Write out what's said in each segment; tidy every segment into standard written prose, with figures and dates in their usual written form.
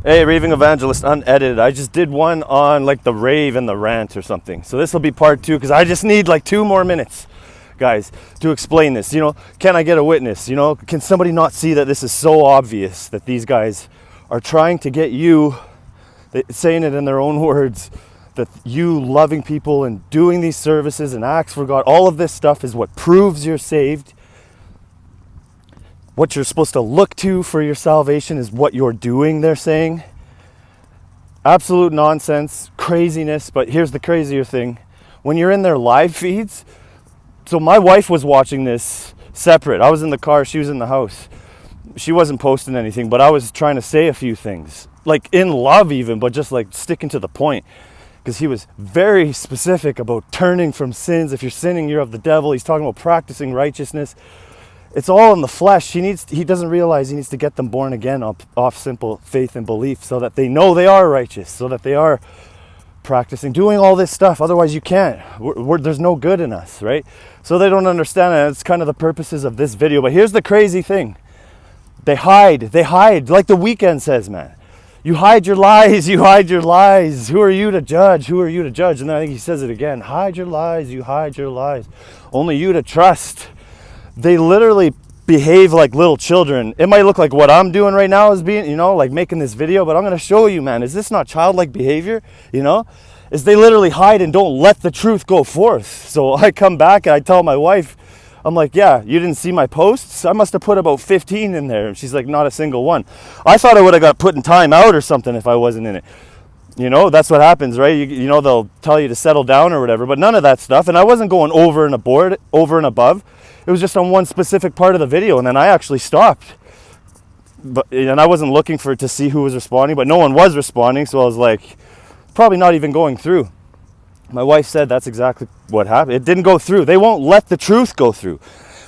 Hey, Raving Evangelist unedited. I just did one on like the Rave and the Rant or something. So this will be part 2 because I just need like 2 more minutes, guys, to explain this. You know, can I get a witness? You know, can somebody not see that this is so obvious that these guys are trying to get you, saying it in their own words, that you loving people and doing these services and acts for God, all of this stuff is what proves you're saved. What you're supposed to look to for your salvation is what you're doing, they're saying. Absolute nonsense, craziness, but here's the crazier thing. When you're in their live feeds, so my wife was watching this separate. I was in the car, she was in the house. She wasn't posting anything, but I was trying to say a few things. Like in love even, but just like sticking to the point. Because he was very specific about turning from sins. If you're sinning, you're of the devil. He's talking about practicing righteousness. It's all in the flesh. He doesn't realize he needs to get them born again off simple faith and belief so that they know they are righteous, so that they are practicing, doing all this stuff. Otherwise you can't. There's no good in us, right? So they don't understand it. It's kind of the purposes of this video. But here's the crazy thing. They hide, like the Weeknd says, man. You hide your lies, you hide your lies. Who are you to judge? Who are you to judge? And then I think he says it again. Hide your lies, you hide your lies. Only you to trust. They literally behave like little children. It might look like what I'm doing right now is being, you know, like making this video, but I'm going to show you, man. Is this not childlike behavior? You know, is they literally hide and don't let the truth go forth. So I come back and I tell my wife, I'm like, yeah, you didn't see my posts? I must have put about 15 in there. And she's like, not a single one. I thought I would have got put in time out or something if I wasn't in it. You know, that's what happens, right? You know, they'll tell you to settle down or whatever, but none of that stuff. And I wasn't going over and above. It was just on one specific part of the video, and then I actually stopped. And I wasn't looking to see who was responding, but no one was responding, so I was like, probably not even going through. My wife said that's exactly what happened. It didn't go through. They won't let the truth go through.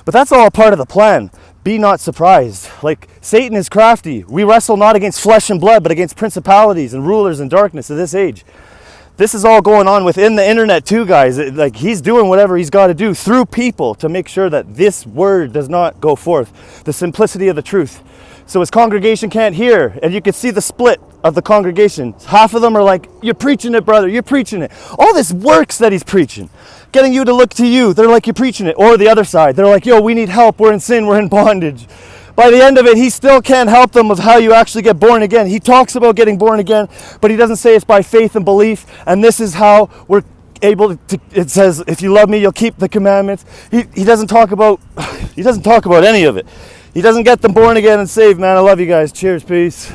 But that's all part of the plan. Be not surprised. Like, Satan is crafty. We wrestle not against flesh and blood, but against principalities and rulers and darkness of this age. This is all going on within the internet too, guys. Like, he's doing whatever he's got to do through people to make sure that this word does not go forth. The simplicity of the truth. So his congregation can't hear. And you can see the split of the congregation. Half of them are like, you're preaching it, brother. You're preaching it. All this works that he's preaching. Getting you to look to you. They're like, you're preaching it. Or the other side. They're like, yo, we need help. We're in sin. We're in bondage. By the end of it, he still can't help them with how you actually get born again. He talks about getting born again, but he doesn't say it's by faith and belief. And this is how we're able to, it says, if you love me, you'll keep the commandments. He doesn't talk about any of it. He doesn't get them born again and saved, man. I love you guys. Cheers. Peace.